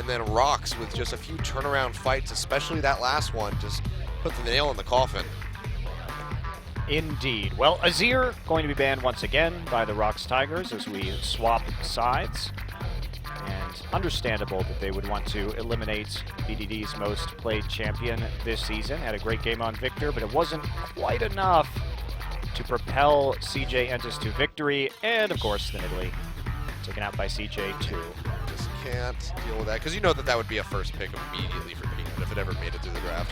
And then ROX with just a few turnaround fights, especially that last one, just put the nail in the coffin. Indeed. Well, Azir going to be banned once again by the ROX Tigers as we swap sides. And understandable that they would want to eliminate BDD's most played champion this season. Had a great game on Victor, but it wasn't quite enough to propel CJ Entus to victory. And of course, the Nidalee taken out by CJ too. Just can't deal with that, because you know that would be a first pick immediately for Peanut if it ever made it through the draft.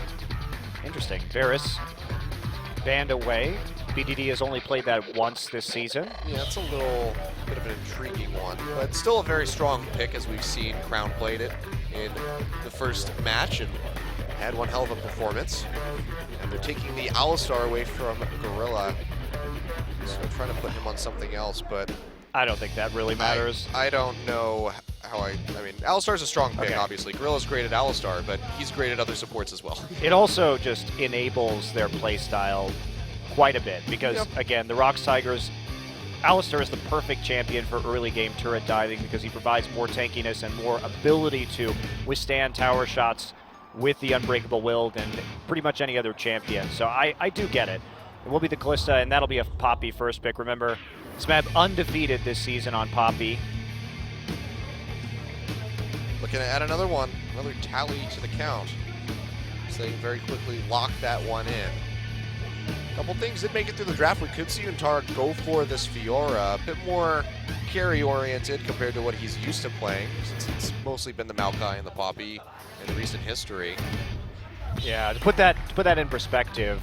Interesting. Varus banned away. BDD has only played that once this season. Yeah, it's a little bit of an intriguing one, but still a very strong pick, as we've seen Crown played it in the first match and had one hell of a performance. And they're taking the Alistar away from Gorilla, so trying to put him on something else, but I don't think that really matters. I don't know how I mean, Alistar's a strong pick, Okay. obviously. Gorilla's great at Alistar, but he's great at other supports as well. It also just enables their playstyle quite a bit because, again, the ROX Tigers, Alistar is the perfect champion for early game turret diving because he provides more tankiness and more ability to withstand tower shots with the Unbreakable Will than pretty much any other champion. So I do get it. It will be the Kalista, and that'll be a Poppy first pick. Remember, Smeb undefeated this season on Poppy. Looking at another one, another tally to the count. So they very quickly lock that one in. A couple things did make it through the draft. We could see Untar go for this Fiora, a bit more carry-oriented compared to what he's used to playing, since it's mostly been the Maokai and the Poppy in recent history. Yeah, to put that in perspective,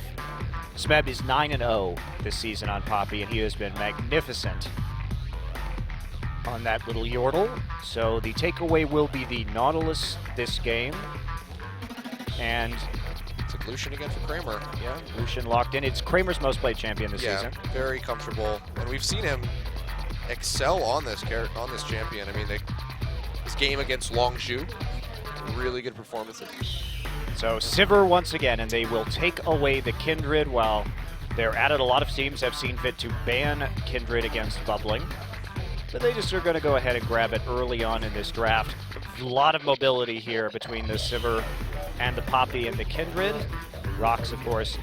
Smeb is 9-0 this season on Poppy, and he has been magnificent on that little Yordle. So the takeaway will be the Nautilus this game. And It's like Lucian again for Kramer. yeah, Lucian locked in. It's Kramer's most played champion this season. Very comfortable, and we've seen him excel on this champion. I mean, his game against Longshu, really good performances. So Sivir once again, and they will take away the Kindred while they're at it. A lot of teams have seen fit to ban Kindred against Bubbling. But they just are going to go ahead and grab it early on in this draft. A lot of mobility here between the Sivir and the Poppy and the Kindred. ROX, of course,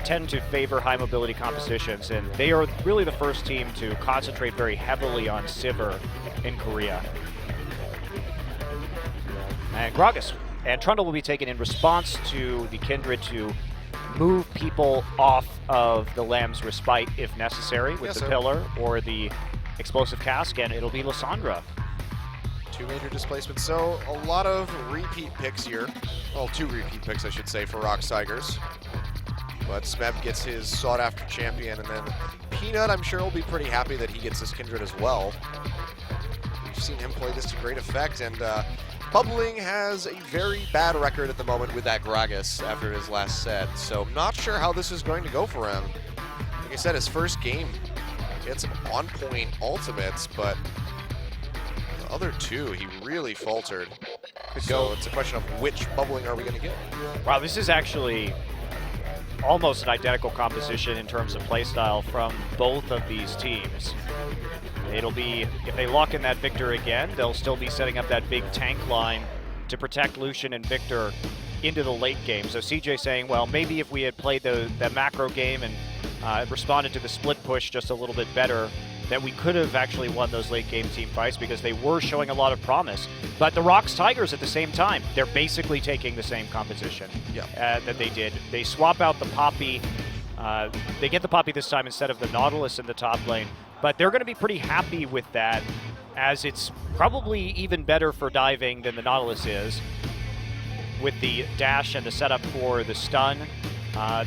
tend to favor high mobility compositions, and they are really the first team to concentrate very heavily on Sivir in Korea. And Gragas and Trundle will be taken in response to the Kindred to move people off of the Lamb's Respite if necessary with the Pillar or the Explosive Cask, and it'll be Lysandra. Two major displacements, so a lot of repeat picks here. Well, two repeat picks, I should say, for ROX Tigers. But Smeb gets his sought-after champion, and then Peanut, I'm sure, will be pretty happy that he gets this Kindred as well. We've seen him play this to great effect, and Bubbling has a very bad record at the moment with that Gragas after his last set, so I'm not sure how this is going to go for him. Like I said, his first game, he had some on-point ultimates, but the other two, he really faltered. So it's a question of which Bubbling are we going to get? Wow, this is actually almost an identical composition in terms of playstyle from both of these teams. It'll be, if they lock in that Victor again, they'll still be setting up that big tank line to protect Lucian and Victor into the late game. So CJ saying, well, maybe if we had played the macro game and responded to the split push just a little bit better, that we could have actually won those late game team fights because they were showing a lot of promise. But the ROX Tigers at the same time, they're basically taking the same composition that they did. They swap out the Poppy. They get the Poppy this time instead of the Nautilus in the top lane. But they're going to be pretty happy with that, as it's probably even better for diving than the Nautilus is with the dash and the setup for the stun.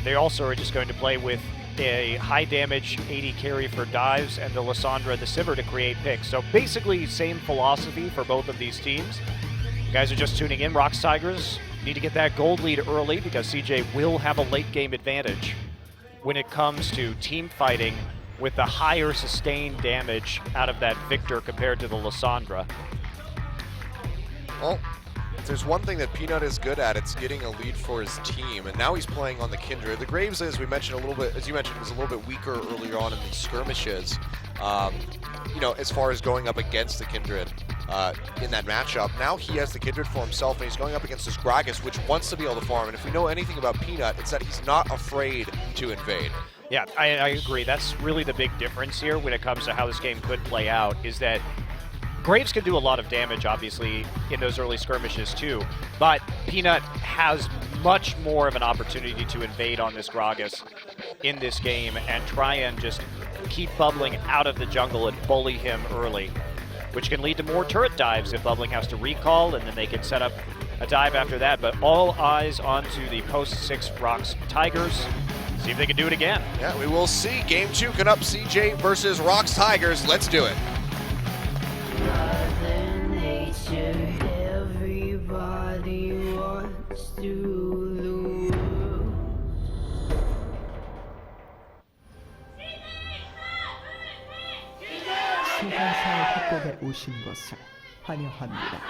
They also are just going to play with a high damage 80 carry for dives and the Lysandra and the Sivir to create picks. So basically same philosophy for both of these teams. You guys are just tuning in. ROX Tigers need to get that gold lead early because CJ will have a late game advantage when it comes to team fighting with the higher sustained damage out of that Victor compared to the Lysandra. Well, if there's one thing that Peanut is good at, it's getting a lead for his team, and now he's playing on the Kindred. The Graves, as we mentioned a little bit, as you mentioned, was a little bit weaker earlier on in these skirmishes. You know, as far as going up against the Kindred. in that matchup. Now he has the Kindred for himself, and he's going up against this Gragas, which wants to be able to farm. And if we know anything about Peanut, it's that he's not afraid to invade. Yeah, I agree. That's really the big difference here when it comes to how this game could play out, is that Graves can do a lot of damage, obviously, in those early skirmishes too, but Peanut has much more of an opportunity to invade on this Gragas in this game and try and just keep Bubbling out of the jungle and bully him early, which can lead to more turret dives if Bubbling has to recall, and then they can set up a dive after that. But all eyes onto the post-6 ROX Tigers. See if they can do it again. Yeah, we will see. Game 2 coming up, CJ versus ROX Tigers. Let's do it. Mother Nature, everybody wants to lose. 수강사의 협곡에 오신 것을 환영합니다.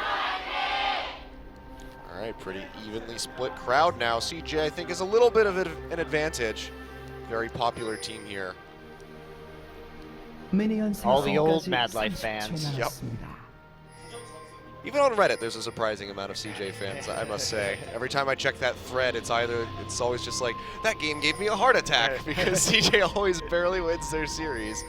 All right, pretty evenly split crowd now. CJ, I think, is a little bit of an advantage. Very popular team here. All the old Mad Life fans. Yep. Even on Reddit, there's a surprising amount of CJ fans, I must say. Every time I check that thread, it's always just like, that game gave me a heart attack, because CJ always barely wins their series.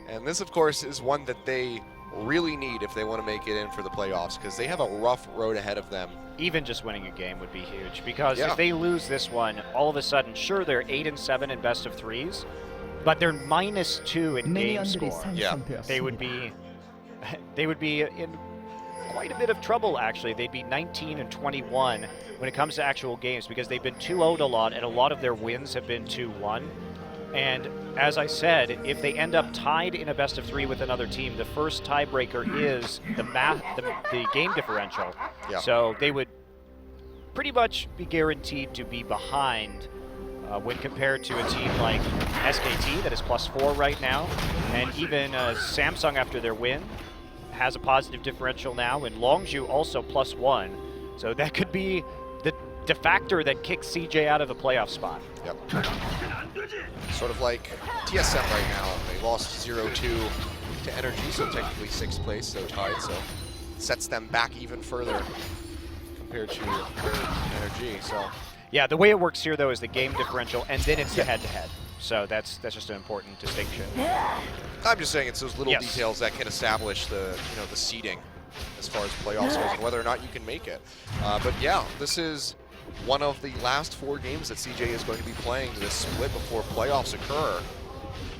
And this, of course, is one that they really need if they want to make it in for the playoffs, because they have a rough road ahead of them. Even just winning a game would be huge, because if they lose this one, all of a sudden, sure, they're 8-7 in best of threes, but they're -2 in game score. Yeah. They would be in quite a bit of trouble, actually. They'd be 19-21 when it comes to actual games, because they've been 2-0'd a lot, and a lot of their wins have been 2-1. And as I said, if they end up tied in a best of 3 with another team, the first tiebreaker is the game differential. Yeah. So they would pretty much be guaranteed to be behind when compared to a team like SKT that is +4 right now, and even Samsung after their win has a positive differential now, and Longzhu also +1. So that could be the factor that kicks CJ out of a playoff spot. Yep. Sort of like TSM right now. They lost 0-2 to Energy, so technically 6th place, so tied, so sets them back even further compared to Energy. So yeah, the way it works here though is the game differential, and then it's the head-to-head. So that's just an important distinction. I'm just saying it's those little details that can establish the the seeding as far as playoffs goes and whether or not you can make it. But yeah, this is one of the last 4 games that CJ is going to be playing this split before playoffs occur.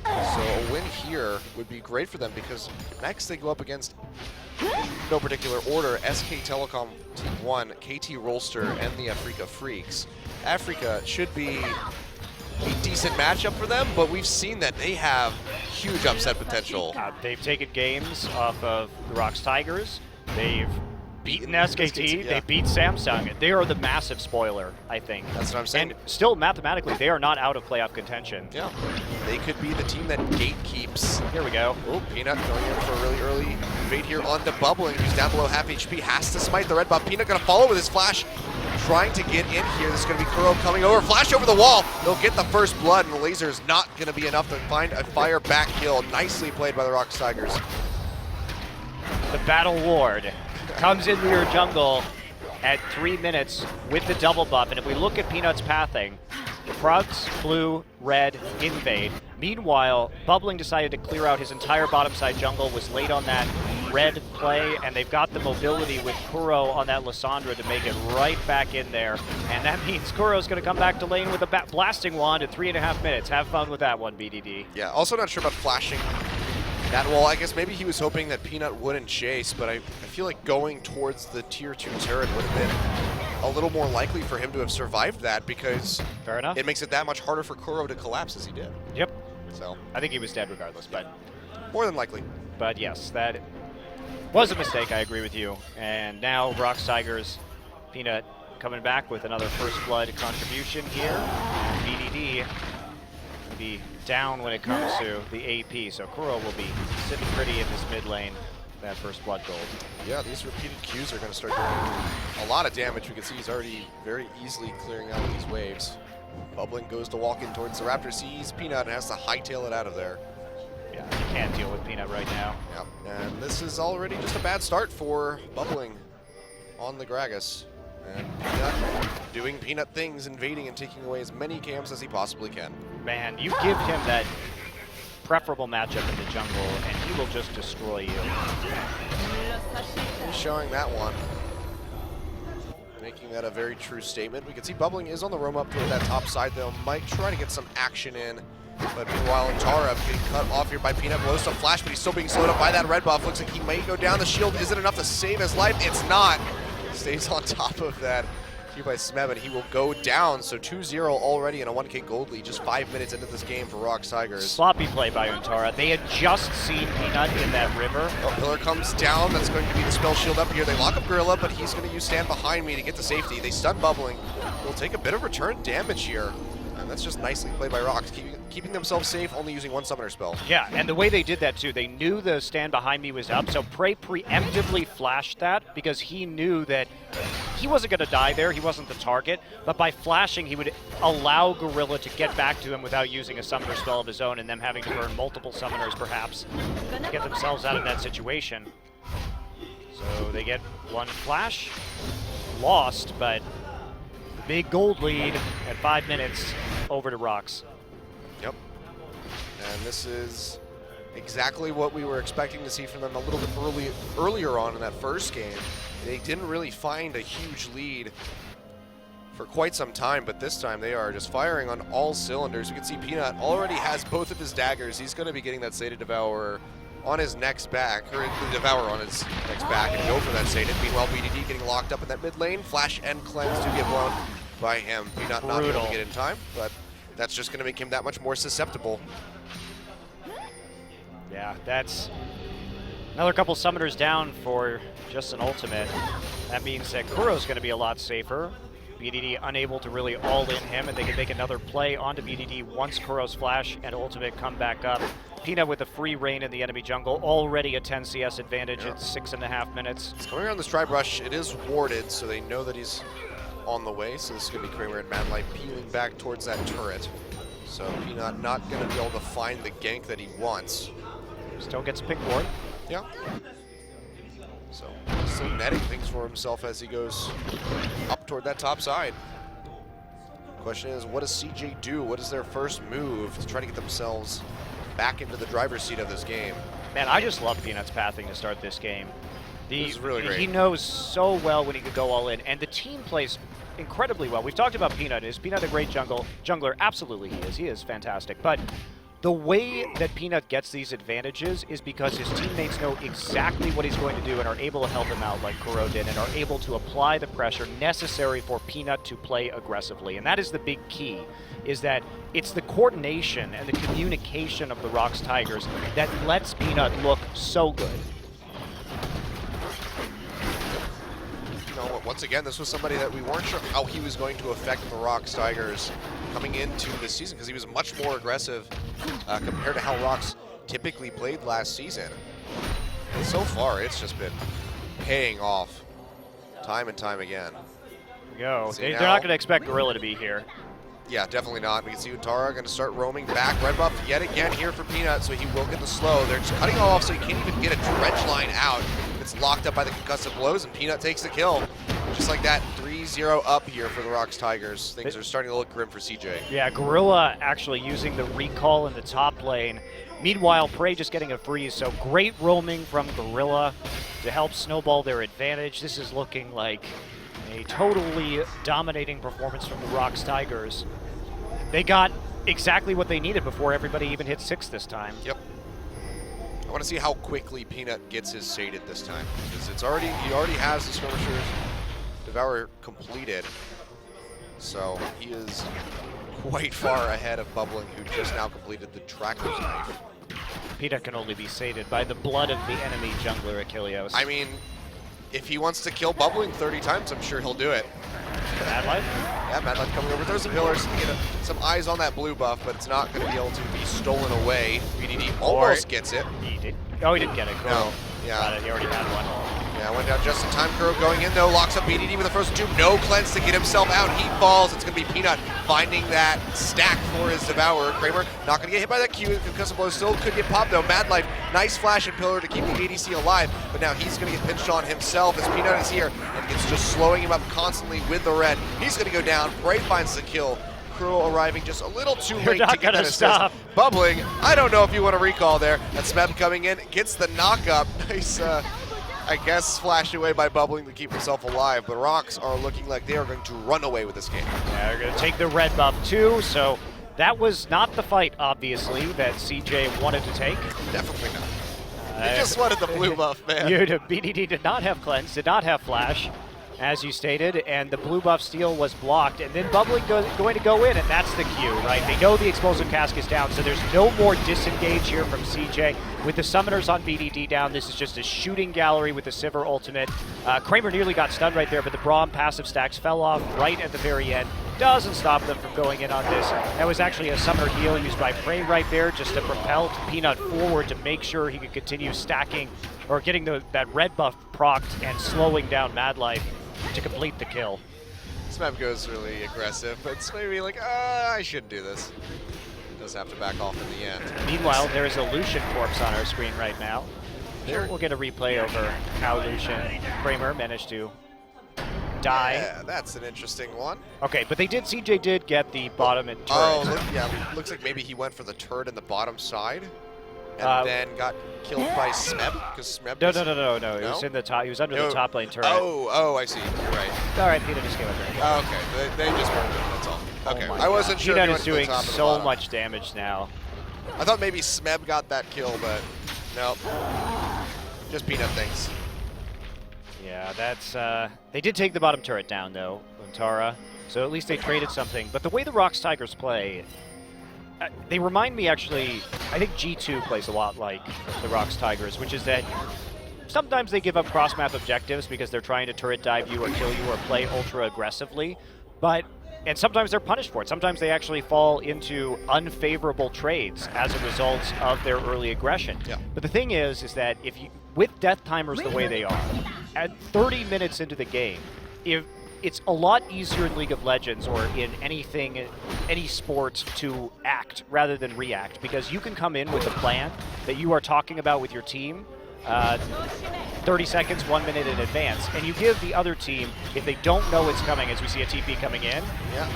So a win here would be great for them, because next they go up against, in no particular order, SK Telecom Team 1, KT Rolster, and the Africa Freaks. Africa should be a decent matchup for them, but we've seen that they have huge upset potential. They've taken games off of the ROX Tigers. They've beaten SKT. They beat Samsung. They are the massive spoiler, I think. That's what I'm saying. And still, mathematically, they are not out of playoff contention. Yeah, they could be the team that gatekeeps. Here we go. Oh, Peanut going in for a really early invade here onto Bubbling, who's down below half HP, has to smite the red buff. Peanut gonna follow with his flash, trying to get in here. This is gonna be Kuro coming over, flash over the wall. They'll get the first blood, and the laser is not gonna be enough to find a fire back kill. Nicely played by the ROX Tigers. The Battle Ward comes into your jungle at 3 minutes with the double buff, and if we look at Peanut's pathing, Prugs, blue, red, invade. Meanwhile, Bubbling decided to clear out his entire bottom side jungle, was late on that red play, and they've got the mobility with Kuro on that Lissandra to make it right back in there. And that means Kuro's going to come back to lane with a blasting wand in 3.5 minutes. Have fun with that one, BDD. Yeah, also not sure about flashing that wall. I guess maybe he was hoping that Peanut wouldn't chase, but I feel like going towards the tier 2 turret would have been a little more likely for him to have survived that, because fair enough, it makes it that much harder for Kuro to collapse as he did. Yep. So I think he was dead regardless, but more than likely. But yes, that was a mistake, I agree with you. And now ROX Tigers, Peanut coming back with another first blood contribution here. BDD will be down when it comes to the AP, so Kuro will be sitting pretty in this mid lane, that first blood gold. Yeah, these repeated Qs are going to start doing a lot of damage. We can see he's already very easily clearing out these waves. Bubbling goes to walk in towards the Raptor, sees Peanut and has to hightail it out of there. Yeah, you can't deal with Peanut right now. Yep. And this is already just a bad start for Bubbling on the Gragas. And Peanut doing Peanut things, invading and taking away as many camps as he possibly can. Man, you give him that preferable matchup in the jungle, and he will just destroy you. He's showing that one. Making that a very true statement. We can see Bubbling is on the roam up toward that top side, though. Might try to get some action in. But meanwhile, Tara getting cut off here by Peanut. Blows to flash, but he's still being slowed up by that red buff. Looks like he may go down. The shield isn't enough to save his life. It's not. Stays on top of that here by Smeb, and he will go down. So 2-0 already in a 1K gold lead, just 5 minutes into this game for ROX Tigers. Sloppy play by Untara. They had just seen Peanut in that river. Oh, Pillar comes down. That's going to be the spell shield up here. They lock up Gorilla, but he's going to use Stand Behind Me to get to safety. They stun Bubbling. They'll take a bit of return damage here. And that's just nicely played by ROX, keeping themselves safe, only using one summoner spell. Yeah, and the way they did that too, they knew the Stand Behind Me was up, so Prey preemptively flashed that because he knew that he wasn't going to die there, he wasn't the target, but by flashing he would allow Gorilla to get back to him without using a summoner spell of his own and them having to burn multiple summoners perhaps to get themselves out of that situation. So they get one flash, lost, but big gold lead at 5 minutes over to ROX. Yep. And this is exactly what we were expecting to see from them a little bit earlier on in that first game. They didn't really find a huge lead for quite some time, but this time they are just firing on all cylinders. You can see Peanut already has both of his daggers. He's going to be getting that Sated Devourer on his next back, or the Devourer on his next back, and go for that Sated. Meanwhile, BDD getting locked up in that mid lane. Flash and Cleanse do get blown by him. Peanut not able to get in time, but that's just going to make him that much more susceptible. Yeah, that's another couple summoners down for just an ultimate. That means that Kuro's going to be a lot safer. BDD unable to really all-in him, and they can make another play onto BDD once Kuro's flash and ultimate come back up. Peanut with a free reign in the enemy jungle, already a 10 CS advantage. It's 6.5 minutes. He's coming around this Tribe Rush. It is warded, so they know that he's on the way. So this is going to be Kramer and Manlight peeling back towards that turret. So Peanut not going to be able to find the gank that he wants. Still gets pick ward. Yeah. So still netting things for himself as he goes up toward that top side. Question is, what does CJ do? What is their first move to try to get themselves back into the driver's seat of this game? Man, I just love Peanut's pathing to start this game. This is really great. He knows so well when he could go all in, and the team plays incredibly well. We've talked about Peanut. Is Peanut a great jungler? Absolutely he is. He is fantastic. But the way that Peanut gets these advantages is because his teammates know exactly what he's going to do and are able to help him out like Kuro did and are able to apply the pressure necessary for Peanut to play aggressively. And that is the big key, is that it's the coordination and the communication of the ROX Tigers that lets Peanut look so good. Once again, this was somebody that we weren't sure how he was going to affect the ROX Tigers coming into this season, because he was much more aggressive compared to how ROX typically played last season. And so far, it's just been paying off time and time again. Go. They're not going to expect Gorilla to be here. Yeah, definitely not. We can see Untara going to start roaming back. Red buff yet again here for Peanut, so he will get the slow. They're just cutting off so he can't even get a dredge line out. It's locked up by the concussive blows, and Peanut takes the kill. Just like that, 3-0 up here for the ROX Tigers. Things are starting to look grim for CJ. Yeah, Gorilla actually using the recall in the top lane. Meanwhile, Prey just getting a freeze, so great roaming from Gorilla to help snowball their advantage. This is looking like a totally dominating performance from the ROX Tigers. They got exactly what they needed before everybody even hit 6 this time. Yep. I want to see how quickly Peanut gets his Sated this time, because he already has the Skirmisher's Devourer completed, so he is quite far ahead of Bubbling, who just now completed the Tracker's Knife. Peanut can only be sated by the blood of the enemy jungler Achilleos. I mean, if he wants to kill Bubbling 30 times, I'm sure he'll do it. Madlight? Yeah, Madlight coming over. There's some pillars to get some eyes on that blue buff, but it's not going to be able to be stolen away. BDD almost gets it. He did. Oh, he didn't get it. Cool. No. Yeah. Got it. He already had one. Yeah, went down just in time. Kuro going in though, locks up BDD with the first two. No cleanse to get himself out. He falls. It's going to be Peanut finding that stack for his Devourer. Kramer not going to get hit by that Q. Concussive blow still could get popped though. Mad Life, nice flash and pillar to keep the ADC alive, but now he's going to get pinched on himself as Peanut is here and it's just slowing him up constantly with the red. He's going to go down. Bray finds the kill. Kuro arriving just a little too late to get that assist. Bubbling. I don't know if you want to recall there. That's Smeb coming in, gets the knock up. Nice, I guess, flashed away by Bubbling to keep himself alive. But ROX are looking like they are going to run away with this game. Yeah, they're going to take the red buff too, so that was not the fight, obviously, that CJ wanted to take. Definitely not. He just wanted the blue buff, man. BDD did not have cleanse, did not have flash, as you stated, and the blue buff steal was blocked, and then Bubbling going to go in, and that's the cue, right? They know the explosive cask is down, so there's no more disengage here from CJ. With the summoners on BDD down, this is just a shooting gallery with the Sivir ultimate. Kramer nearly got stunned right there, but the Braum passive stacks fell off right at the very end. Doesn't stop them from going in on this. That was actually a summoner heal used by Prey right there just to propel Peanut forward to make sure he could continue stacking or getting that red buff procced and slowing down Mad Life to complete the kill. Smeb goes really aggressive, but it's maybe like, I shouldn't do this. Does have to back off in the end. Meanwhile, there is a Lucian corpse on our screen right now. We'll get a replay over how Lucian Kramer managed to die. Yeah, that's an interesting one. Okay, but CJ did get the bottom and turret. Oh, yeah, looks like maybe he went for the turret in the bottom side. And then got killed by Smeb, because Smeb No. He was in the top. He was under the top lane turret. Oh, I see. You're right. All right, Peanut just came up there. Oh, okay, they just burned him. That's all. Okay, Oh I wasn't sure. Peanut is doing so much damage now. I thought maybe Smeb got that kill, but nope. Just Peanut things. Yeah, that's. They did take the bottom turret down though, Luntara. So at least they traded something. But the way the ROX Tigers play. They remind me, actually, I think G2 plays a lot like the ROX Tigers, which is that sometimes they give up cross-map objectives because they're trying to turret dive you or kill you or play ultra aggressively, and sometimes they're punished for it. Sometimes they actually fall into unfavorable trades as a result of their early aggression. Yeah. But the thing is that with death timers the way they are, at 30 minutes into the game, it's a lot easier in League of Legends or in any sport to act rather than react, because you can come in with a plan that you are talking about with your team 30 seconds, 1 minute in advance, and you give the other team, if they don't know it's coming, as we see a TP coming in,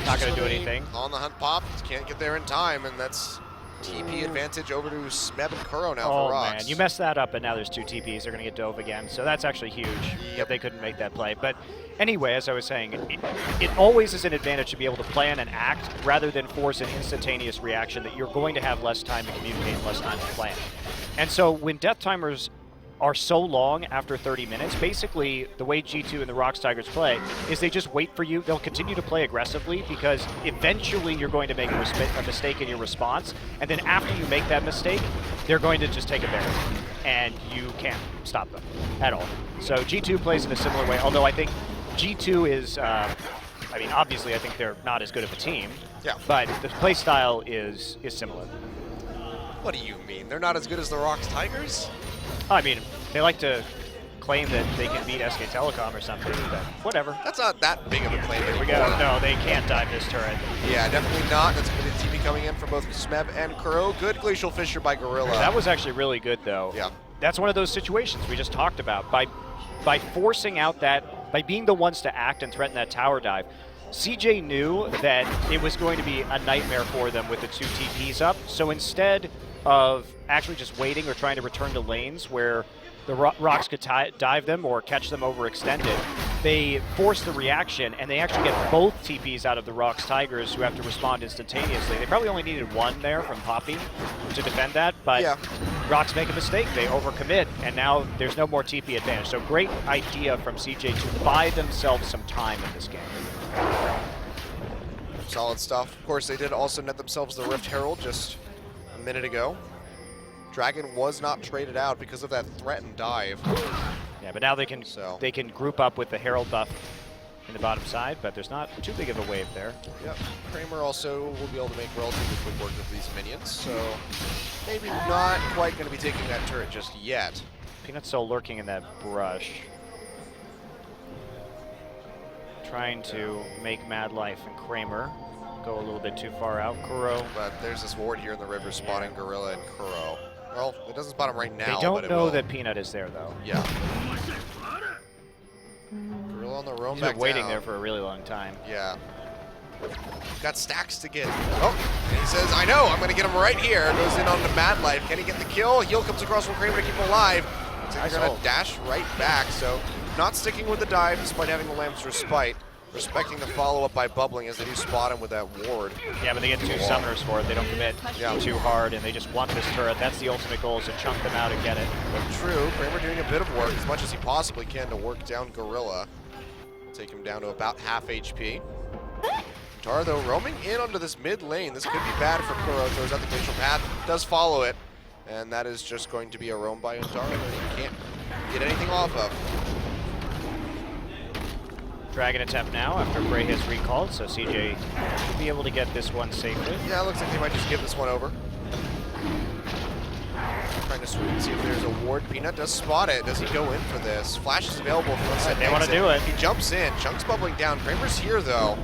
not going to do anything. On the hunt pop, can't get there in time, and that's TP advantage over to Smeb and Kuro now for ROX. Man, you messed that up, and now there's 2 TPs. They're going to get dove again, so that's actually huge that they couldn't make that play. But anyway, as I was saying, it always is an advantage to be able to plan and act rather than force an instantaneous reaction that you're going to have less time to communicate and less time to plan. And so when death timers are so long after 30 minutes, basically the way G2 and the ROX Tigers play is they just wait for you. They'll continue to play aggressively because eventually you're going to make a mistake in your response, and then after you make that mistake, they're going to just take a barrier, and you can't stop them at all. So G2 plays in a similar way, although I think G2 is, obviously I think they're not as good of a team, but the play style is similar. What do you mean? They're not as good as the ROX Tigers? I mean, they like to claim that they can beat SK Telecom or something, but whatever. That's not that big of a claim anymore. Here we go. No, they can't dive this turret. Yeah, definitely not. That's a good TP coming in from both Smeb and Kuro. Good Glacial Fissure by Gorilla. That was actually really good, though. Yeah. That's one of those situations we just talked about. By forcing out that, by being the ones to act and threaten that tower dive, CJ knew that it was going to be a nightmare for them with the 2 TPs up, so instead of actually just waiting or trying to return to lanes where the ROX could dive them or catch them overextended, they force the reaction, and they actually get both TPs out of the ROX Tigers, who have to respond instantaneously. They probably only needed 1 there from Poppy to defend that, but ROX make a mistake, they overcommit, and now there's no more TP advantage. So great idea from CJ to buy themselves some time in this game. Solid stuff. Of course, they did also net themselves the Rift Herald just a minute ago. Dragon was not traded out because of that threatened dive. Yeah, but now they can group up with the Herald buff in the bottom side, but there's not too big of a wave there. Yep. Kramer also will be able to make relatively quick work of these minions, so maybe not quite going to be taking that turret just yet. Peanut's still lurking in that brush. trying to make Mad Life and Kramer go a little bit too far out. Kuro. But there's this ward here in the river spotting Gorilla and Kuro. Well, it doesn't spot him right now. They but don't it know will. that Peanut is there, though. Yeah. Gorilla on the roam He's back been waiting down. there for a really long time. Yeah. Got stacks to get. Oh, and he says, I know, I'm going to get him right here. Goes in on the Mad Life. Can he get the kill? Heal comes across from Kramer to keep him alive. He's going to dash right back, so not sticking with the dive despite having the Lamb's Respite. Respecting the follow-up by bubbling as they do spot him with that ward. Yeah, but they get 2 summoners for it. They don't commit too hard, and they just want this turret. That's the ultimate goal, is to chunk them out and get it. But true, Kramer doing a bit of work, as much as he possibly can, to work down Gorilla. Take him down to about half HP. Tar, though, roaming in onto this mid lane. This could be bad for Kuro. Throws out the Glacial Path, does follow it. And that is just going to be a roam by Untara that he can't get anything off of. Dragon attempt now after Bray has recalled, so CJ should be able to get this one safely. Yeah, it looks like they might just give this one over. Trying to sweep and see if there's a ward. Peanut does spot it. Does he go in for this? Flash is available for this. They want to do it. He jumps in. Chunk's bubbling down. Kramer's here, though.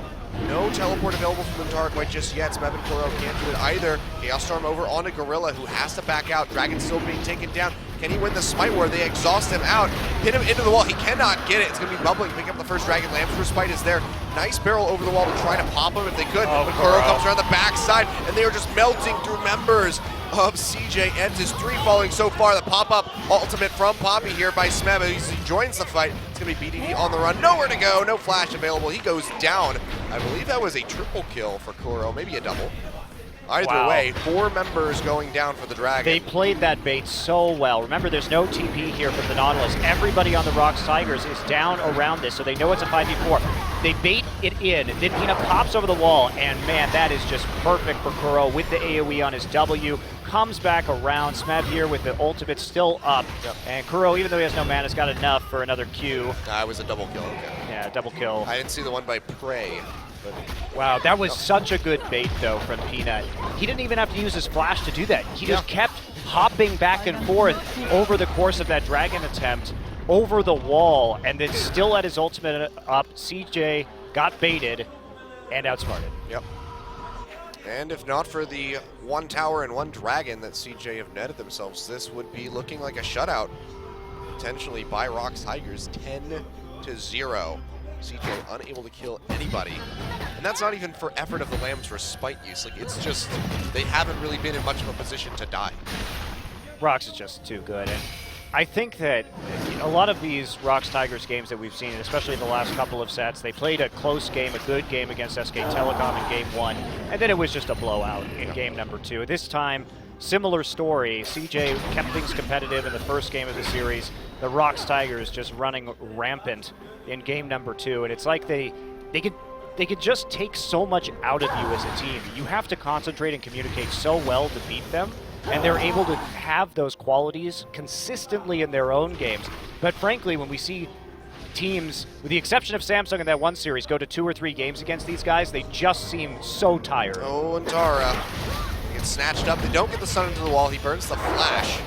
No teleport available from Untara quite just yet. Smeb and Kuro can't do it either. Chaos Storm over onto Gorilla, who has to back out. Dragon still being taken down. Can he win the Smite War? They exhaust him out. Hit him into the wall. He cannot get it. It's going to be bubbling. Pick up the first Dragon. Lamb's Respite is there. Nice barrel over the wall to try to pop him if they could. But Kuro comes around the backside, and they are just melting through members of CJ. Entus 3 falling so far. The pop-up ultimate from Poppy here by Smeb. He joins the fight. It's going to be BDD on the run. Nowhere to go. No flash available. He goes down. I believe that was a triple kill for Kuro. Maybe a double. Either way, 4 members going down for the Dragon. They played that bait so well. Remember, there's no TP here from the Nautilus. Everybody on the ROX Tigers is down around this, so they know it's a 5v4. They bait it in, then Peanut pops over the wall, and man, that is just perfect for Kuro with the AoE on his W. Comes back around, Smeb here with the ultimate still up, and Kuro, even though he has no mana, has got enough for another Q. It was a double kill. Okay. Yeah, double kill. I didn't see the one by Prey. Wow, that was such a good bait, though, from Peanut. He didn't even have to use his flash to do that. He just kept hopping back and forth over the course of that Dragon attempt, over the wall, and then still at his ultimate up, CJ got baited and outsmarted. Yep. And if not for the 1 tower and 1 Dragon that CJ have netted themselves, this would be looking like a shutout, potentially by ROX Tigers, 10-0. CJ unable to kill anybody. And that's not even for effort of the Lamb's Respite use. Like, it's just, they haven't really been in much of a position to die. ROX is just too good. And I think that a lot of these ROX Tigers games that we've seen, especially in the last couple of sets, they played a close game, a good game against SK Telecom in game 1, and then it was just a blowout in game number 2. This time, similar story. CJ kept things competitive in the first game of the series. The ROX Tigers just running rampant in game number 2, and it's like they could just take so much out of you as a team. You have to concentrate and communicate so well to beat them, and they're able to have those qualities consistently in their own games. But frankly, when we see teams, with the exception of Samsung in that one series, go to 2 or 3 games against these guys, they just seem so tired. Oh, Untara gets snatched up. They don't get the stun into the wall. He burns the flash.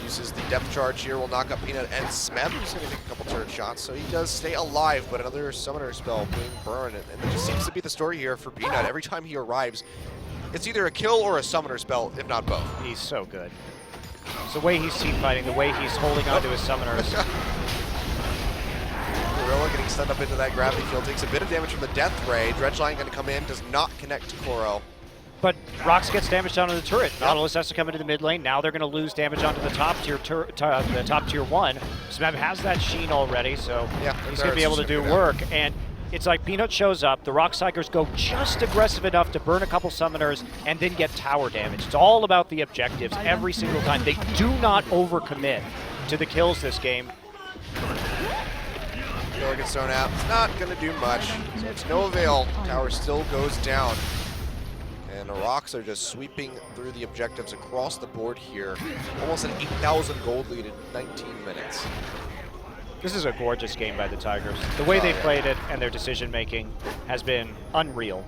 Uses the depth charge here, will knock up Peanut and Smeb. He's going to take a couple turret shots, so he does stay alive, but another summoner spell being burned. And it just seems to be the story here for Peanut. Every time he arrives, it's either a kill or a summoner spell, if not both. He's so good. It's the way he's team fighting, the way he's holding on to his summoners. Gorilla getting stunned up into that gravity field, takes a bit of damage from the Death Ray. Dredgeline going to come in, does not connect to Kuro. But ROX gets damage down on the turret. Nautilus has to come into the mid lane. Now they're going to lose damage onto the top tier the top tier 1. Smeb has that Sheen already, so he's going to be able to do work. And it's like Peanut shows up, the ROX Tigers go just aggressive enough to burn a couple summoners and then get tower damage. It's all about the objectives every single time. They do not overcommit to the kills this game. Killer gets thrown out. It's not going to do much, so it's no avail. Tower still goes down. And the ROX are just sweeping through the objectives across the board here. Almost an 8,000 gold lead in 19 minutes. This is a gorgeous game by the Tigers. The way they played it and their decision-making has been unreal.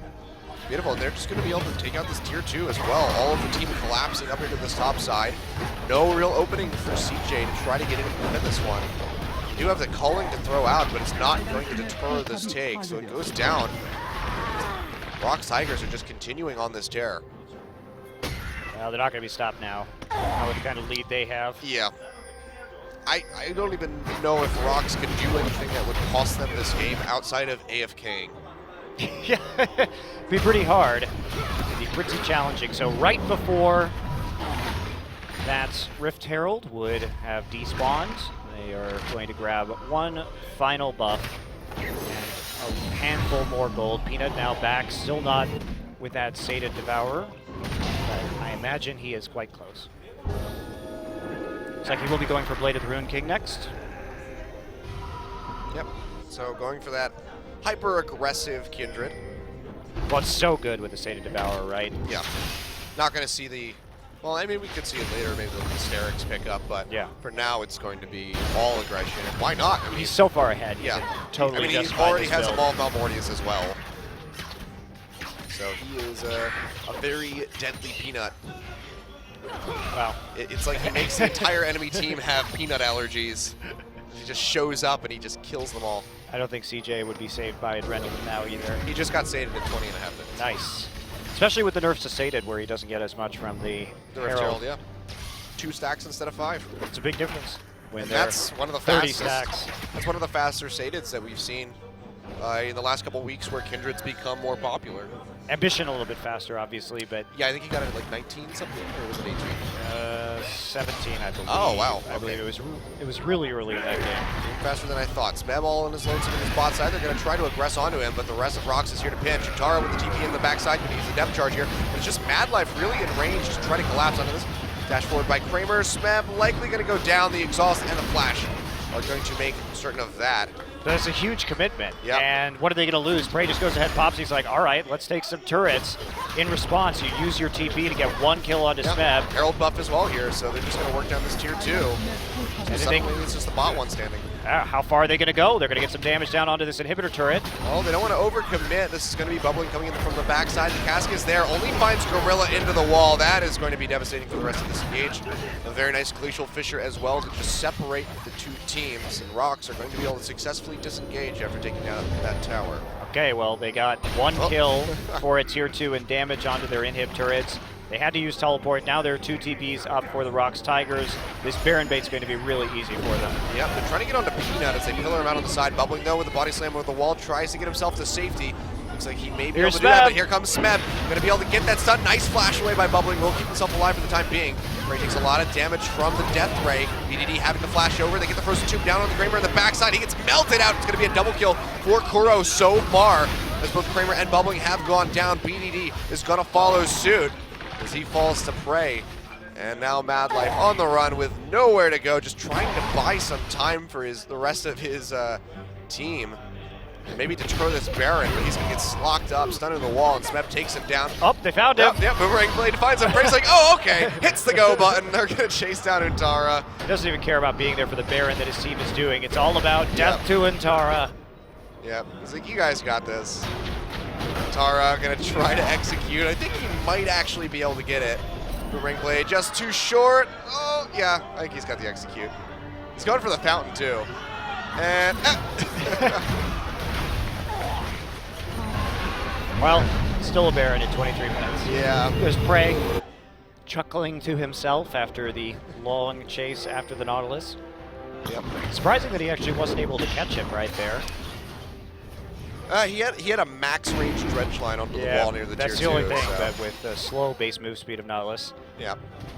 Beautiful, and they're just going to be able to take out this tier 2 as well. All of the team collapsing up into this top side. No real opening for CJ to try to get in and win this one. do have the culling to throw out, but it's not going to deter this take, so it goes down. ROX Tigers are just continuing on this tear. Well, they're not going to be stopped now. With the kind of lead they have. Yeah. I don't even know if ROX could do anything that would cost them this game outside of AFKing. Yeah, it'd be pretty hard. It'd be pretty challenging. So right before that Rift Herald would have despawned, they are going to grab one final buff and a handful more gold. Peanut now back, still not with that Sated Devourer, but I imagine he is quite close. Looks like he will be going for Blade of the Ruined King next. Yep, so going for that hyper-aggressive Kindred. Well, it's so good with the Sated Devourer, right? Yeah, not going to see the, well, I mean, we could see it later, maybe the Hysterics pick up, but yeah, for now it's going to be all aggression, and why not? I mean, he's so far ahead. Yeah, totally. I mean, he already has a Maul of Malmortius as well. So he is a very deadly Peanut. Wow. It's like he makes the entire enemy team have peanut allergies. He just shows up and he just kills them all. I don't think CJ would be saved by Adrenaline now either. He just got sated at 20 and a half minutes. Nice. Especially with the nerfs to Sated, where he doesn't get as much from the Rift Herald, yeah. 2 stacks instead of 5. It's a big difference. When and that's one of the 30 fastest. stacks. That's one of the faster Sateds that we've seen in the last couple weeks where Kindred's become more popular. Ambition a little bit faster, obviously, but... Yeah, I think he got it at like 19 something, or was it 18? 17, I believe. Oh, wow. I believe it was really early in that game. Faster than I thought. Smeb all on his lonesome in his bot side. They're going to try to aggress onto him, but the rest of ROX is here to pinch. Tara with the TP in the backside, going to use the depth charge here. But it's just Mad Life really in range to try to collapse onto this. Dash forward by Kramer. Smeb likely going to go down. The exhaust and the flash are going to make certain of that. That's a huge commitment. Yep. And what are they going to lose? Prey just goes ahead, pops. He's like, all right, let's take some turrets. In response, you use your TP to get 1 kill onto Smeb. Herald buff as well here, so they're just going to work down this tier 2. And suddenly it's just the bot one standing. How far are they going to go? They're going to get some damage down onto this inhibitor turret. Well, they don't want to overcommit. This is going to be bubbling coming in from the backside. The cask is there, only finds Gorilla into the wall. That is going to be devastating for the rest of this engage. A very nice Glacial Fissure as well to just separate the 2 teams. And ROX are going to be able to successfully disengage after taking down that tower. Okay, well, they got 1 kill for a tier 2 and damage onto their inhib turrets. They had to use teleport. Now there are 2 TPs up for the ROX Tigers. This Baron bait's going to be really easy for them. Yep, they're trying to get onto Peanut as they pillar him out on the side. Bubbling though with the body slam over the wall, tries to get himself to safety. Looks like he may be able to do that, but here comes Smeb. Going to be able to get that stun. Nice flash away by Bubbling. Will keep himself alive for the time being. Ray takes a lot of damage from the Death Ray. BDD having to flash over. They get the first 2 down on the Kramer on the backside. He gets melted out. It's going to be a double kill for Kuro so far. As both Kramer and Bubbling have gone down, BDD is going to follow suit as he falls to Prey. And now Mad Life on the run with nowhere to go, just trying to buy some time for the rest of his team. And maybe deter this Baron, but he's going to get locked up, stunned in the wall, and Smeb takes him down. Oh, they found him. Yep, Boomerang Blade finds him. Prey's like, oh, okay. Hits the go button. They're going to chase down Untara. He doesn't even care about being there for the Baron that his team is doing. It's all about death to Untara. Yep, he's like, you guys got this. Tara gonna try to execute. I think he might actually be able to get it. Boomerang Blade just too short. Oh, yeah, I think he's got the execute. He's going for the fountain too. And, well, still a Baron in 23 minutes. yeah. There's Prey chuckling to himself after the long chase after the Nautilus. Yep. Surprising that he actually wasn't able to catch him right there. He had a max range dredge line onto the wall near the tier 2. That's the only thing, but with the slow base move speed of Nautilus, yeah,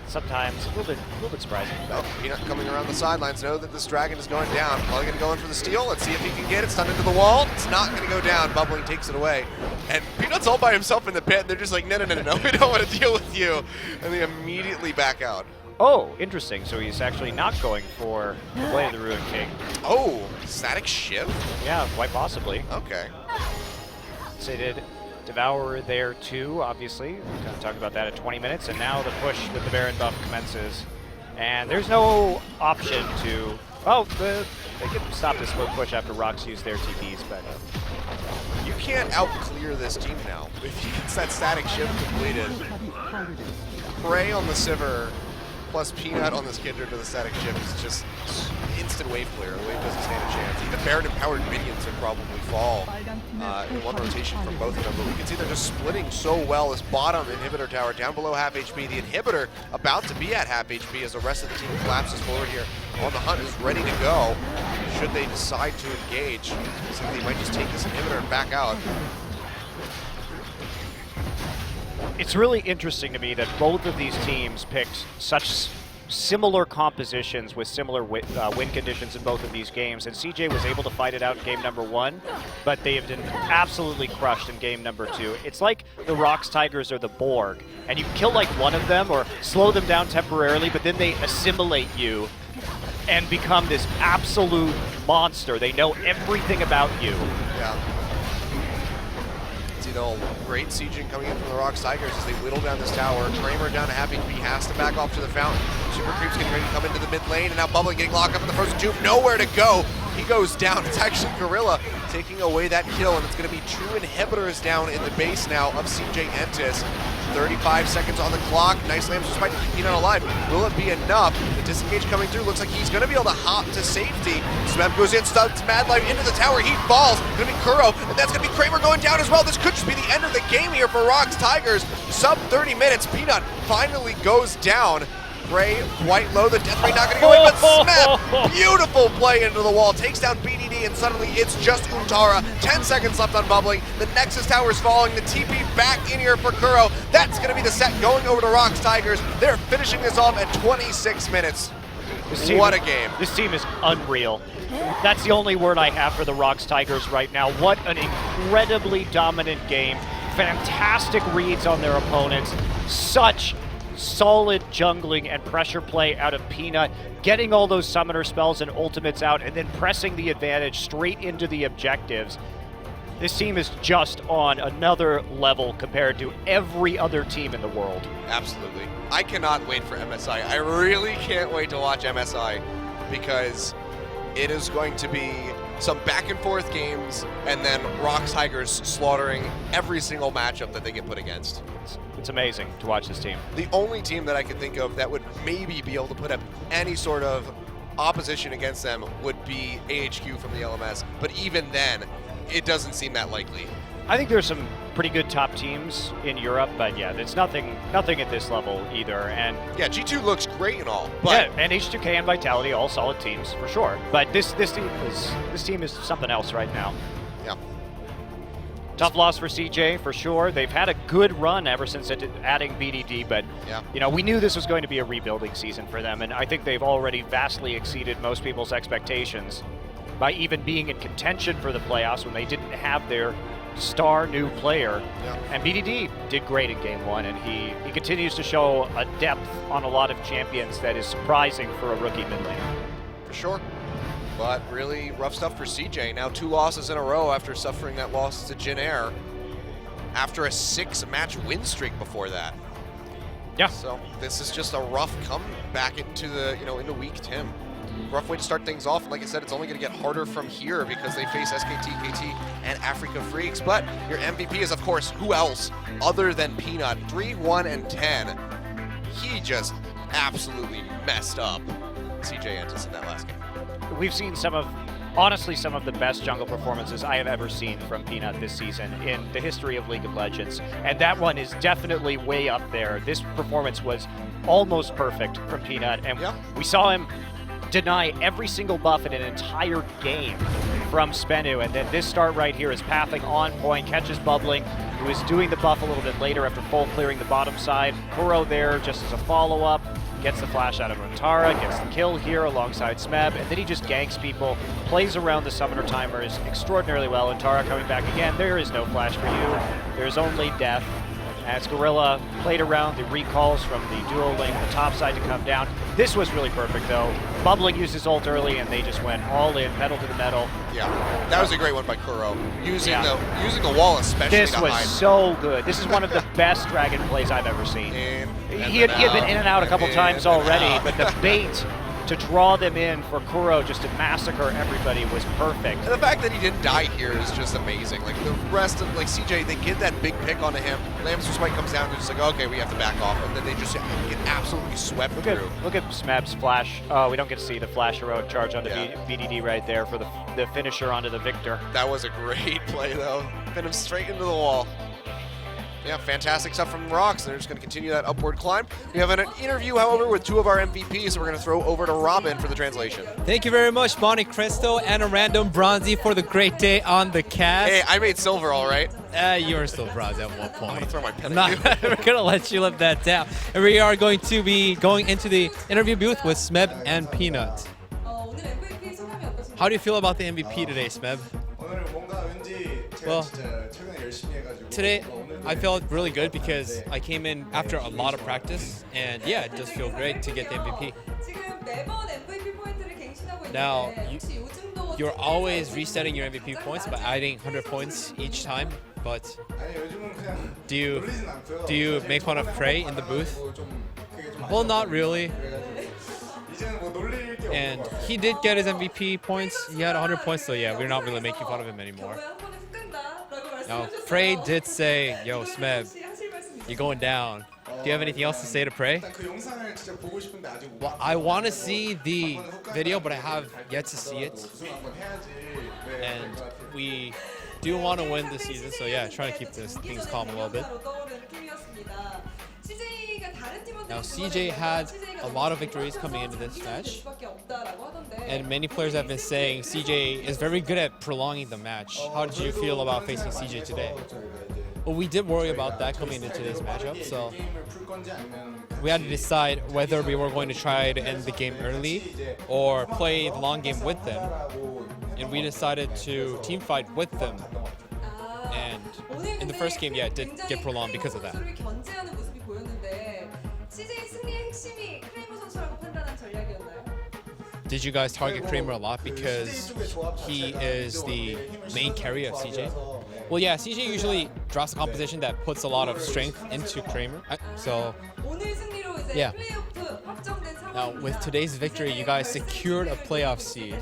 sometimes a little bit surprising. Oh, Peanut coming around the sidelines. Know that this dragon is going down. Probably going to go in for the steal. Let's see if he can get it. Stunned into the wall. It's not going to go down. Bubbling takes it away. And Peanut's all by himself in the pit. And they're just like, no, we don't want to deal with you. And they immediately back out. Oh, interesting. So he's actually not going for the Blade of the Ruined King. Oh, static shift? Yeah, quite possibly. Okay. Sated Devourer there too, obviously. We kind of talked about that at 20 minutes, and now the push with the Baron buff commences. And there's no option to... Oh, they can stop this slow push after ROX use their TPs, but... You can't out-clear this team now. If he gets that static shift completed. Prey on the Sivir Plus Peanut on this Kindred with a static shift is just instant wave clear. The wave doesn't stand a chance. Even Baron-empowered minions would probably fall in one rotation from both of them. But we can see they're just splitting so well. This bottom inhibitor tower down below half HP. The inhibitor about to be at half HP as the rest of the team collapses forward here. On the hunt is ready to go. Should they decide to engage, so they might just take this inhibitor and back out. It's really interesting to me that both of these teams picked such similar compositions with similar win conditions in both of these games, and CJ was able to fight it out in game number 1, but they have been absolutely crushed in game number 2. It's like the ROX Tigers are the Borg, and you kill like one of them or slow them down temporarily, but then they assimilate you and become this absolute monster. They know everything about you. Yeah. You know, great sieging coming in from the ROX Tigers as they whittle down this tower. Kramer down to half HP, has to back off to the fountain. Super Creep's getting ready to come into the mid lane, and now Bubbling getting locked up in the frozen tube. Nowhere to go. He goes down. It's actually Gorilla taking away that kill, and it's going to be 2 inhibitors down in the base now of CJ Entus. 35 seconds on the clock. Nice lambs just might keep Peanut alive. Will it be enough? The disengage coming through. Looks like he's going to be able to hop to safety. Smeb goes in, stuns Mad Life into the tower. He falls. Going to be Kuro, and that's going to be Kramer going down as well. This could just be the end of the game here for ROX Tigers. Sub 30 minutes. Peanut finally goes down. Gray quite low, the death rate not gonna go in, but Smeb, beautiful play into the wall, takes down BDD, and suddenly it's just Untara. 10 seconds left on Bubbling, the Nexus Tower's falling, the TP back in here for Kuro. That's gonna be the set going over to ROX Tigers. They're finishing this off at 26 minutes. What a game. This team is unreal. That's the only word I have for the ROX Tigers right now. What an incredibly dominant game. Fantastic reads on their opponents. Such solid jungling and pressure play out of Peanut, getting all those summoner spells and ultimates out, and then pressing the advantage straight into the objectives. This team is just on another level compared to every other team in the world. Absolutely. I cannot wait for MSI. I really can't wait to watch MSI because it is going to be some back and forth games and then ROX Tigers slaughtering every single matchup that they get put against. It's amazing to watch this team. The only team that I could think of that would maybe be able to put up any sort of opposition against them would be AHQ from the LMS, but even then, it doesn't seem that likely. I think there's some pretty good top teams in Europe, but yeah, there's nothing at this level either. And yeah, G2 looks great and all, but yeah, and H2K and Vitality, all solid teams for sure. But this team is something else right now. Yeah. Tough loss for CJ for sure. They've had a good run ever since adding BDD, but yeah, you know, we knew this was going to be a rebuilding season for them, and I think they've already vastly exceeded most people's expectations by even being in contention for the playoffs when they didn't have their star new player. Yeah. And BDD did great in game 1, and he continues to show a depth on a lot of champions that is surprising for a rookie mid laner. For sure. But really rough stuff for CJ. Now 2 losses in a row after suffering that loss to Jin Air after a 6-match win streak before that. Yeah. So this is just a rough comeback into the, into week 10. Rough way to start things off. Like I said, it's only going to get harder from here because they face SKT, KT, and Africa Freaks. But your MVP is, of course, who else other than Peanut? 3-1-10. He just absolutely messed up CJ Entus in that last game. We've seen honestly some of the best jungle performances I have ever seen from Peanut this season in the history of League of Legends, and that one is definitely way up there. This performance was almost perfect from Peanut, and yeah, we saw him deny every single buff in an entire game from Spenu, and then this start right here is pathing on point, catches Bubbling, who is doing the buff a little bit later after full clearing the bottom side. Kuro there just as a follow-up, gets the flash out of Untara, gets the kill here alongside Smeb, and then he just ganks people, plays around the summoner timers extraordinarily well. Untara coming back again, there is no flash for you, there's only death. As Gorilla played around the recalls from the duo lane on the top side to come down. This was really perfect though. Bubbling used his ult early and they just went all in, pedal to the metal. Yeah, that was a great one by Kuro. Using the wall especially This to was hide. so good. This is one of the best Dragon plays I've ever seen. He had been in and out a couple times already, but the bait to draw them in for Kuro just to massacre everybody was perfect. And the fact that he didn't die here is just amazing. Like the rest of, like CJ, they get that big pick onto him. Lamster Spike comes down, they're just like, okay, we have to back off. And then they just get absolutely swept through. Look at Smeb's flash. Oh, we don't get to see the flash heroic charge onto Yeah. VDD right there for the finisher onto the Victor. That was a great play, though. Pin him straight into the wall. Yeah, fantastic stuff from ROX. They're just going to continue that upward climb. We have an interview, however, with two of our MVPs, so we're going to throw over to Robin for the translation. Thank you very much, Bonnie Cristo and a random Bronzy for the great day on the cast. Hey, I made silver, all right? You were still bronze at one I'm point. going to throw my pen I'm at not you. we're gonna let you live that down. And we are going to be going into the interview booth with Smeb and Peanut. 오늘 MVP 소감이 어떠신가요? How do you feel about the MVP today, Smeb? 오늘 뭔가 왠지 제가 Well, 진짜 최근에 열심히 해가지고 Today, I felt really good because I came in after a lot of practice, and yeah, it does feel great to get the MVP. 지금 매번 MVP 포인트를 갱신하고 Now, 있는데 혹시 요즘도 You're always resetting your MVP points by adding 100 points each time, but 아니 요즘은 그냥 do you 놀리진 않고요. do you make fun of Prey in the booth? 좀 그게 좀 Well, not really. 그래가지고 이제는 뭐 놀릴 게 없는 And 것 같아요. he did get his MVP points. He had 100 points, so yeah, we're not really making fun of him anymore. 경우에 한 번에 훅 간다라고 Now, 말씀하셨어요. Prey did say, "Yo, Smeb, 혹시 하실 말씀 있으세요? you're going down." Do you have anything else to say to Prey? 일단 그 영상을 진짜 보고 싶은데 아직 못 Well, I want to see the video, but I have yet to see it. 우승 한번 해야지. 네, And 될것 같아요. we do want to win this season, so yeah, trying to keep this things calm a little bit. Now, CJ had a lot of victories coming into this match, and many players have been saying CJ is very good at prolonging the match. How did you feel about facing CJ today? Well, we did worry about that coming into today's matchup, so 게임을 풀 건지 아니면 we had to decide whether we were going to try to end the game early or play the long game with them, and we decided to team fight with them. And in the first game, yeah, it did get prolonged because of that. 견제하는 모습이 보였는데 CJ 승리의 핵심이 크레이머 선수라고 판단한 전략이었나요? Did you guys target Kramer a lot because he is the main carry of CJ? Well, yeah, CJ usually drops a composition that puts a lot of strength into Kramer. So 오늘 승리로 이제 Yeah. 플레이오프 확정된 상황입니다. now with today's victory, you guys secured a playoff seed.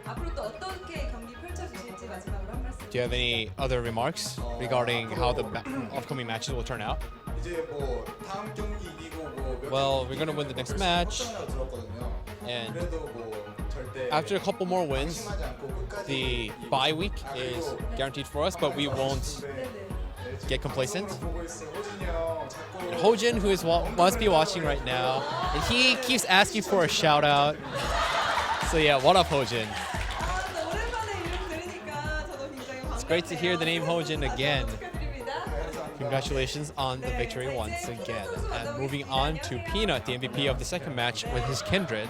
앞으로 또 어떻게 경기 펼쳐주실지 마지막으로 한 말씀. Do you have any other remarks regarding how the upcoming matches will turn out? 이제 뭐 다음 경기 이기고 뭐 Well, we're gonna win the next match, 들었거든요. and 그래도 뭐 절대 after a couple more wins, 하지 않고 끝까지 the bye week is guaranteed for us, but we won't get complacent. 보고 있어. 호진이 형 자꾸 Hojin, who must be watching right now, and he keeps asking for a shout out. So yeah, what up, Hojin? 아, 또 오랜만에 이름 들으니까 저도 굉장히 반갑네요. It's great to hear the name Hojin again. 축하드립니다. Congratulations on the victory once again. And moving on to Peanut, the MVP of the second match with his kindred.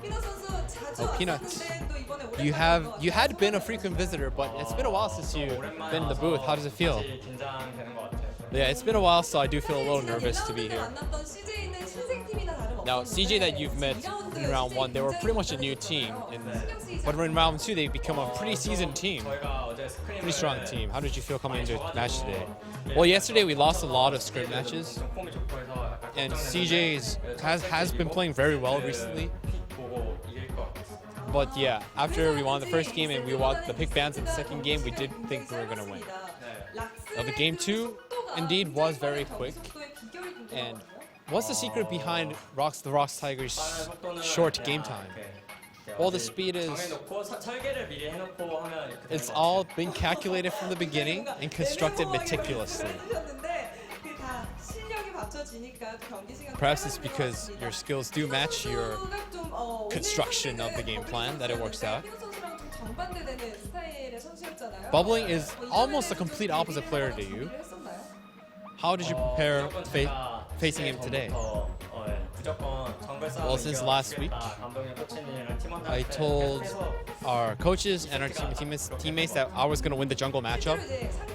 피넛 선수 자주 Oh, Peanut. 왔었는데 또 이번에 오랜만에 You had been a frequent visitor, but it's been a while since you've been in the booth. How does it feel? 긴장되는 것 같아요. Yeah, it's been a while, so I do feel a little nervous to be here. 만났던 CJ는 신생팀이나 다름없었는데 Now, CJ that you've met in round one, they were pretty much a new team. But in round two, they become a pretty seasoned team. 저희가 어제 스크린 Pretty strong team. How did you feel coming into the match today? Well, yesterday we lost a lot of scrim matches, 폼이 좋고 해서 약간 and CJ has been playing very well recently. 보고 이길 것 같아요. But yeah, after we won the first game and we won the pick bans in the second game, we did think we were gonna win. Now the game two indeed was very quick. And what's the secret behind the ROX Tigers' short game time? Well, the speed is, 정해놓고 설계를 미리 해놓고 하면 이렇게 it's all been calculated from the beginning and constructed meticulously. Perhaps it's because your skills do match your construction of the game plan that it works out. Bubbling is almost a complete opposite player to you. How did you prepare facing him today? Well, since last week, I told our coaches and our teammates that I was going to win the jungle matchup.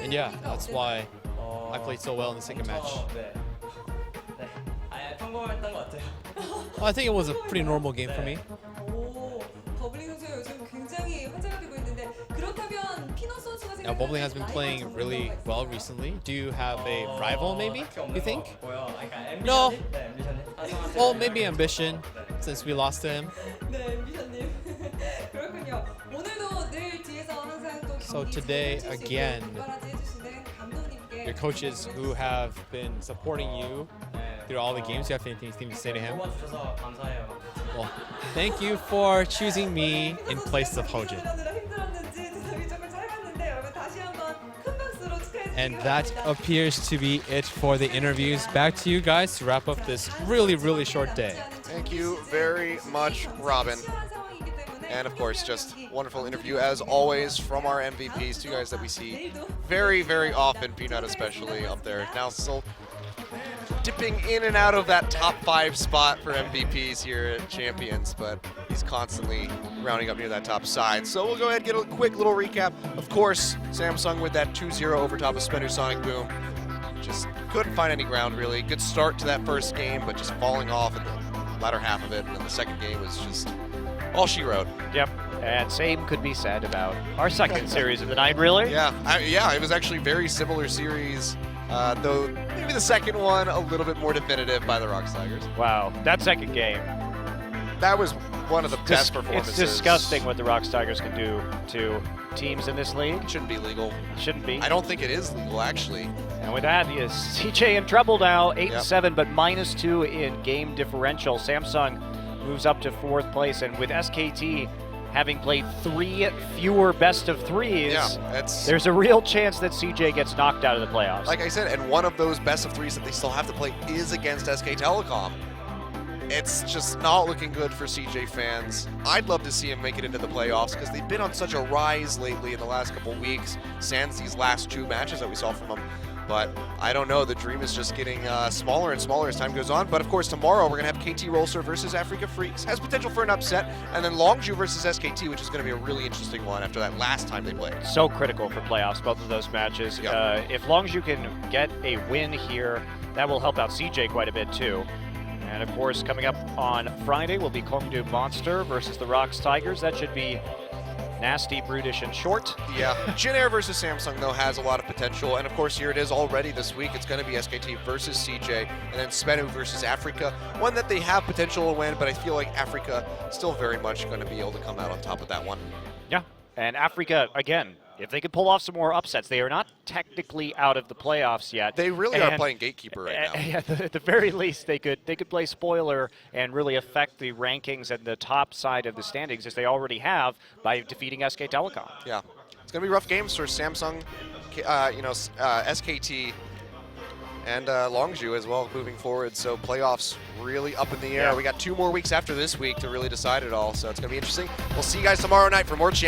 And yeah, that's why I played so well in the second match. 평범했던 것 같아요. Well, I think it was a pretty normal game for me. 버블링 선수가 요즘 굉장히 화제가 되고 있는데 그렇다면 피넛 선수가 Now, Bubbling has been playing really well recently. Do you have a rival, maybe, you think? No. Well, maybe Ambition. since we lost to him. 네, 미션님. 그렇군요. 오늘도 늘 뒤에서 항상 또 So 경기 today, 지켜주시고 again, 분발하지 해주시는 감독님께 Your coaches who have been supporting you through all the games. Do you have anything to say to him? 도와주셔서 감사해요. Well, thank you for choosing me in place of Hojin. 힘들었는지 대답이 조금 짧았는데 여러분 다시 한번 큰 박수로 축하해 And 주시기 that 바랍니다. appears to be it for the interviews. Back to you guys to wrap up this really, really short day. Thank you very much, Robin. 치열한 상황이기 때문에 And of course, just wonderful interview as always from our MVPs, two guys that we see very, very often, Peanut especially up there. Now still dipping in and out of that top 5 spot for MVPs here at Champions, but he's constantly rounding up near that top side. So we'll go ahead and get a quick little recap. Of course, Samsung with that 2-0 over top of Spender Sonic Boom. Just couldn't find any ground really. Good start to that first game, but just falling off in the latter half of it. And then the second game was just all she wrote. Yep. And same could be said about our second series of the night, really. Yeah, it was actually very similar series, though maybe the second one a little bit more definitive by the ROX Tigers. Wow, that second game. That was one of the best performances. It's disgusting what the ROX Tigers can do to teams in this league. It shouldn't be legal. Shouldn't be. I don't think it is legal, actually. And with that, is CJ in trouble now, 8-7, Yep. but -2 in game differential. Samsung moves up to 4th place, and with SKT having played 3 fewer best of 3s, Yeah, there's a real chance that CJ gets knocked out of the playoffs. like I said, and one of those best of 3s that they still have to play is against SK Telecom. It's just not looking good for CJ fans. I'd love to see him make it into the playoffs because they've been on such a rise lately in the last couple weeks, sans these last 2 matches that we saw from them. But I don't know, the dream is just getting smaller and smaller as time goes on. But of course, tomorrow we're going to have KT Rolster versus Africa Freaks. Has potential for an upset. And then Longju versus SKT, which is going to be a really interesting one after that last time they played. So critical for playoffs, both of those matches. Yep. If Longju can get a win here, that will help out CJ quite a bit too. And of course, coming up on Friday will be Kongdu Monster versus the ROX Tigers. That should be nasty, brutish, and short. Yeah, Jin Air versus Samsung, though, has a lot of potential. And of course, here it is already this week. It's going to be SKT versus CJ, and then Spenu versus Africa. One that they have potential to win, but I feel like Africa still very much going to be able to come out on top of that one. Yeah, and Africa, again, if they could pull off some more upsets, they are not technically out of the playoffs yet. They really are playing gatekeeper right now. At the very least, they could play spoiler and really affect the rankings at the top side of the standings, as they already have by defeating SK Telecom. Yeah, it's going to be rough games for Samsung, SKT, and Longju as well moving forward. So playoffs really up in the air. Yeah. We got 2 more weeks after this week to really decide it all. So it's going to be interesting. We'll see you guys tomorrow night for more Champions.